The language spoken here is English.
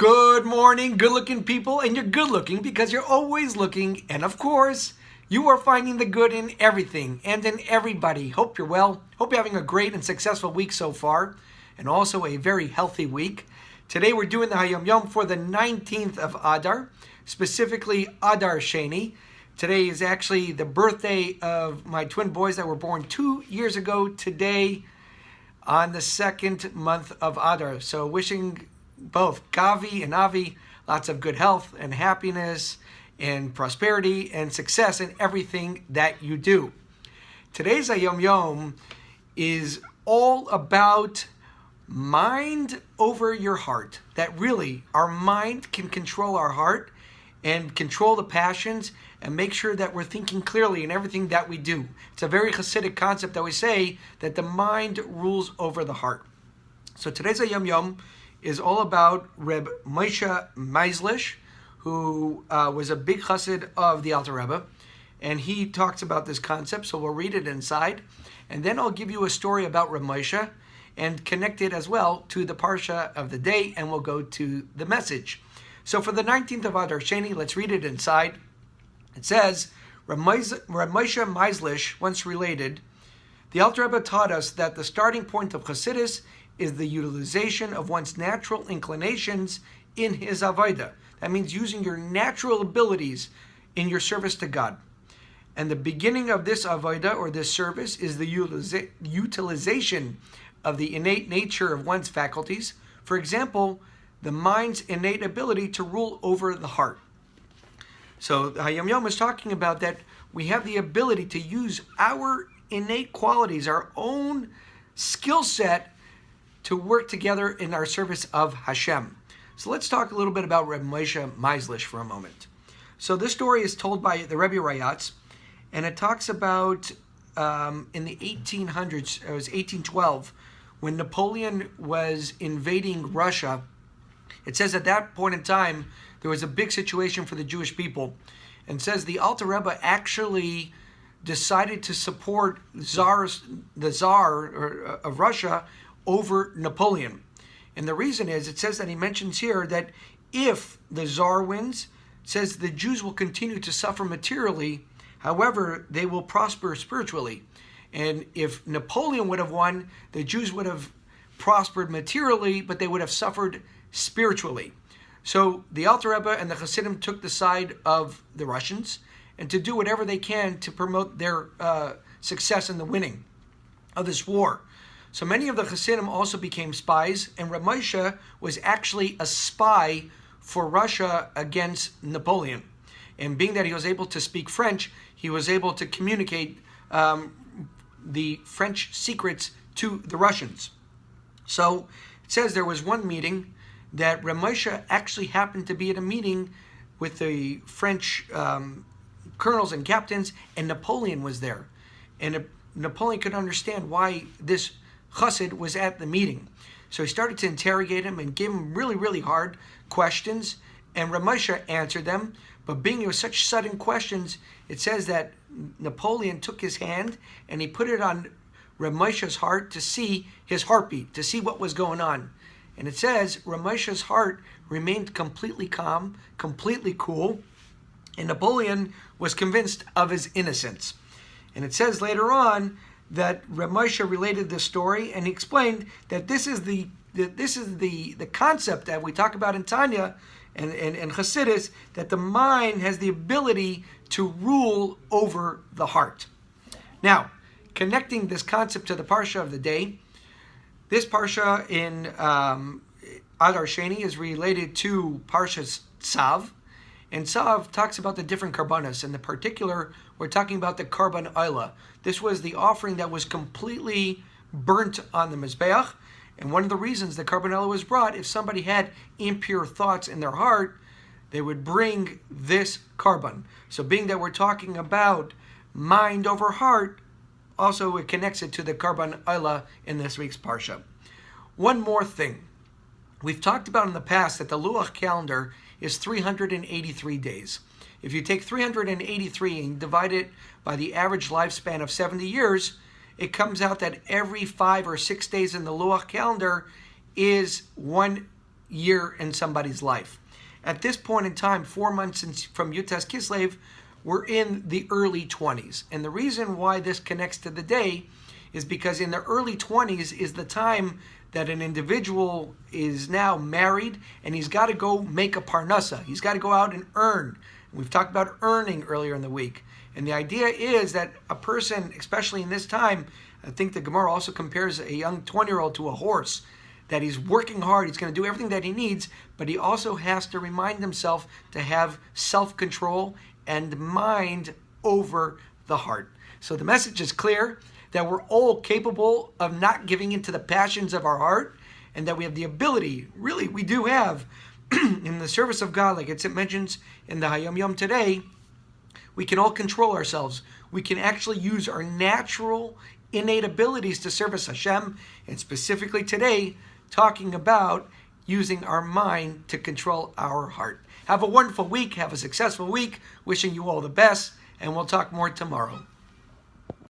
Good morning, good-looking people, and you're good-looking because you're always looking, and of course, you are finding the good in everything and in everybody. Hope you're well. Hope you're having a great and successful week so far, and also a very healthy week. Today we're doing the Hayom Yom for the 19th of Adar, specifically Adar Sheni. Today is actually the birthday of my twin boys that were born 2 years ago today on the second month of Adar. So wishing both Gavi and Avi lots of good health and happiness and prosperity and success in everything that you do. Today's Hayom Yom is all about mind over your heart. That really, our mind can control our heart and control the passions and make sure that we're thinking clearly in everything that we do. It's a very Hasidic concept that we say that the mind rules over the heart. So today's Hayom Yom is all about Reb Moshe Meislish, who was a big chassid of the Alter Rebbe, and he talks about this concept, so we'll read it inside, and then I'll give you a story about Reb Moshe and connect it as well to the Parsha of the day, and we'll go to the message. So for the 19th of Adar Sheni, let's read it inside. It says, Reb Moshe Meislish once related, the Alter Rebbe taught us that the starting point of Chassidus is the utilization of one's natural inclinations in his avodah. That means using your natural abilities in your service to God. And the beginning of this avodah or this service is the utilization of the innate nature of one's faculties. For example, the mind's innate ability to rule over the heart. So Hayom Yom is talking about that we have the ability to use our innate qualities, our own skill set, to work together in our service of Hashem. So let's talk a little bit about Reb Moshe Meislish for a moment. So this story is told by the Rebbe Rayatz, and it talks about in the 1800s, it was 1812, when Napoleon was invading Russia. It says at that point in time, there was a big situation for the Jewish people. And it says the Alter Rebbe actually decided to support the Tsar of Russia over Napoleon. And the reason is, it says that he mentions here that if the Tsar wins, it says the Jews will continue to suffer materially, however, they will prosper spiritually. And if Napoleon would have won, the Jews would have prospered materially, but they would have suffered spiritually. So the Alter Rebbe and the Hasidim took the side of the Russians and to do whatever they can to promote their success in the winning of this war. So many of the Hasidim also became spies, and Reb Moshe was actually a spy for Russia against Napoleon. And being that he was able to speak French, he was able to communicate the French secrets to the Russians. So it says there was one meeting that Reb Moshe actually happened to be at a meeting with the French colonels and captains, and Napoleon was there. And Napoleon could understand why this chassid was at the meeting. So he started to interrogate him and give him really, really hard questions, and Reb Moshe answered them. But being it was such sudden questions, it says that Napoleon took his hand and he put it on Reb Moshe's heart to see his heartbeat, to see what was going on. And it says Reb Moshe's heart remained completely calm, completely cool, and Napoleon was convinced of his innocence. And it says later on that Reb Moshe related this story, and he explained that this is the concept that we talk about in Tanya and Chassidus, that the mind has the ability to rule over the heart. Now, connecting this concept to the Parsha of the day, this Parsha in Adar Sheni is related to Parshas Tzav, and Tzav talks about the different karbanos. In the particular, we're talking about the karban oila. This was the offering that was completely burnt on the Mizbeach. And one of the reasons the karban oila was brought, if somebody had impure thoughts in their heart, they would bring this karban. So being that we're talking about mind over heart, also it connects it to the karban oila in this week's Parsha. One more thing. We've talked about in the past that the Luach calendar is 383 days. If you take 383 and divide it by the average lifespan of 70 years, it comes out that every 5 or 6 days in the Luach calendar is 1 year in somebody's life. At this point in time, 4 months from Yutes Kislev, we're in the early 20s. And the reason why this connects to the day is because in the early 20s is the time that an individual is now married and he's got to go make a parnasa. He's got to go out and earn. We've talked about earning earlier in the week. And the idea is that a person, especially in this time, I think the Gemara also compares a young 20-year-old to a horse, that he's working hard, he's going to do everything that he needs, but he also has to remind himself to have self-control and mind over the heart. So the message is clear, that we're all capable of not giving into the passions of our heart, and that we have the ability, really we do have, in the service of God, like it mentions in the Hayom Yom today, we can all control ourselves. We can actually use our natural, innate abilities to service Hashem, and specifically today, talking about using our mind to control our heart. Have a wonderful week. Have a successful week. Wishing you all the best, and we'll talk more tomorrow.